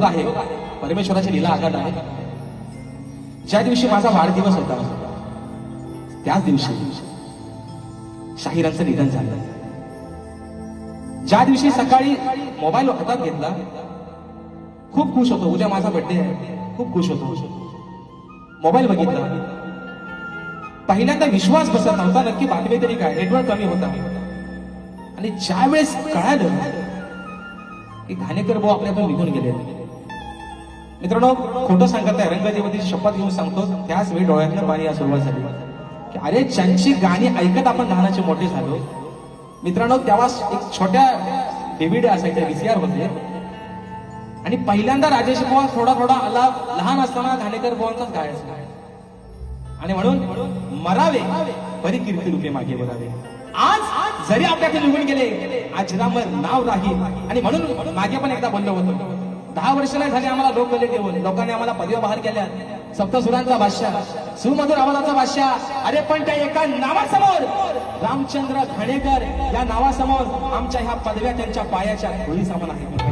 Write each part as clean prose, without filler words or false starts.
आहे परमेश्वराची लीला आगाध आहे. ज्या दिवशी माझा वाढदिवस होता त्याच दिवशी शाहिरांचं निधन झालं. ज्या दिवशी सकाळी मोबाईल हातात घेतला खूप खुश होतो, उद्या माझा बर्थडे आहे, खूप खुश होतो. मोबाईल बघितला, पहिल्यांदा विश्वास बसत नव्हता, नक्की बातमी तरी काय, नेटवर्क कमी होता. आणि ज्या वेळेस कळालं की घाणेकर भाऊ आपल्यातून निघून गेले. मित्रांनो, खोटं सांगत आहे, रंगदेवतेची शपथ घेऊन सांगतो, त्याच वेळी डोळ्यातनं पाणी या सुरुवात झाली की अरे ज्यांची गाणी ऐकत आपण लहानाचे मोठे झालो. मित्रांनो, तेव्हा एक छोट्या डीव्हीडी असायच्या, VCR मध्ये, आणि पहिल्यांदा राजेश बुवा थोडा थोडा आला लहान असताना घाणेकर बुवांचाच गायचा. आणि म्हणून मरावे परी कीर्ती रूपे मागे बघावे. आज जरी आपल्याकडे निघून गेले, अजरामर नाव राहील. आणि म्हणून मागे पण एकदा बोललो होतो, 10 वर्ष नाही झाले आम्हाला लोक गले देऊन, लोकांनी आम्हाला पदव्या बाहेर केल्या, सप्तसुरांचा बादशाह, सुमधुर आवाजाचा बादशाह. अरे पण त्या एका नावासमोर, रामचंद्र घाणेकर या नावासमोर आमच्या ह्या पदव्या त्यांच्या पायाच्या धुळी समान आहेत.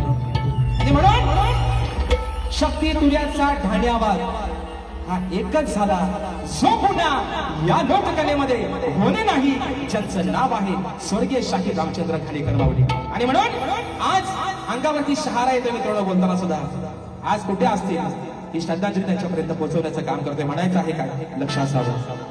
आणि म्हणून शक्ती तुर्याचा ढाण्यावाद हा एकच झाला जो पुन्हा या लोककलेमध्ये होणे नाही, ज्यांचं नाव आहे स्वर्गीय शाहीर रामचंद्र घाणेकर माऊली. आणि म्हणून आज अंगावरती शहारा येतो. मित्रांनो, बोलताना सुद्धा आज कुठे असतील ही श्रद्धांजली त्यांच्यापर्यंत पोहोचवण्याचं काम करतोय. म्हणायचं आहे काय, लक्ष असावं.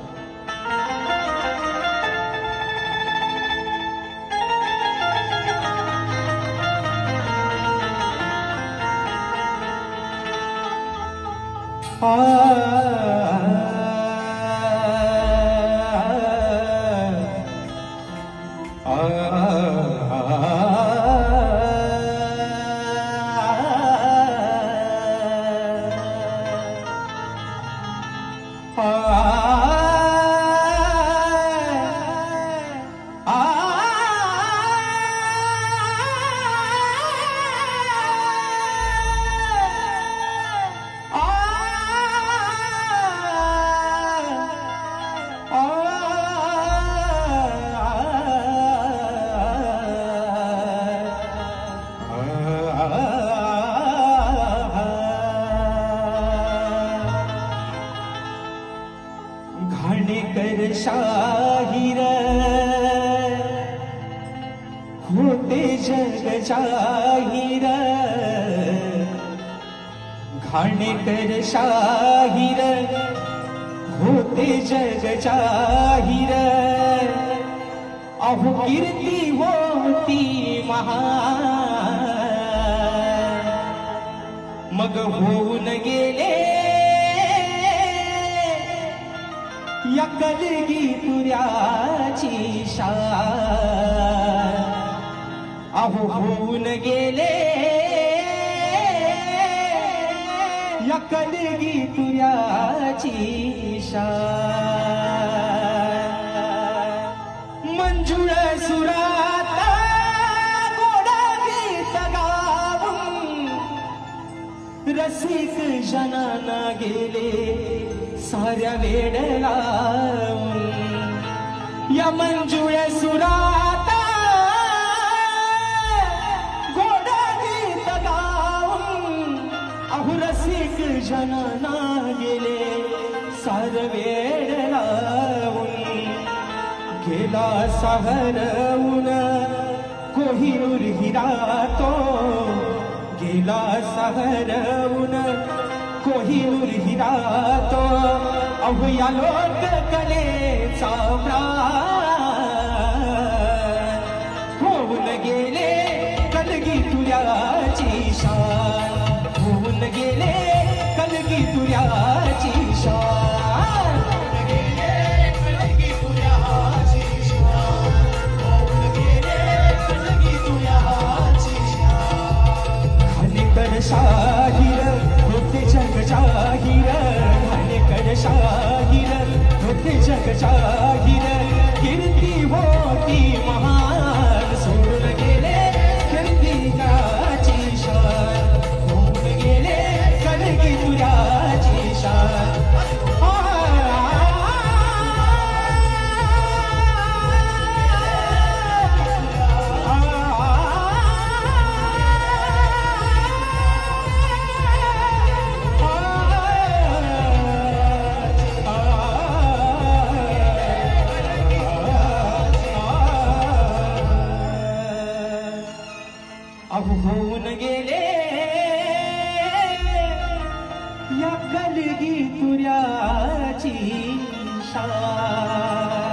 घाणेकर शाहीर होते जग जाहीर, घाणेकर शाहीर होते जग जाहीर. अहो कीर्ती होती महान, मग होऊन गेले या कलगी तुर्याची शान. अहो होऊन गेले या कलगी तुर्याची शान. मंजुळ सुरात गोडा गीत गाऊन रसिक जनाना गेले साऱ्या वेड लावून. या मंजुळ सुरात गोडा गीत गाऊन अहो रसिक जनाना गेले सार वेड लावून. गेला सहरवून कोहिनूर हिरा तो, गेला सहरवून कोहिनूर हिरा तो. अहो या लोक कलेचा प्राण होऊन गेले कलगी तुर्याची शान. होऊन गेले कलगी तुर्याची शान. घाणेकर शाहीर होते जग जाहीर, घाणेकर शाहीर होते जग जाहीर. कीर्ती होती महान, सोडून गेले कीर्तीची शान. होऊन गेले कलगी तुर्याची शान. अहो होऊन गेले या कलगी तुऱ्याची शान.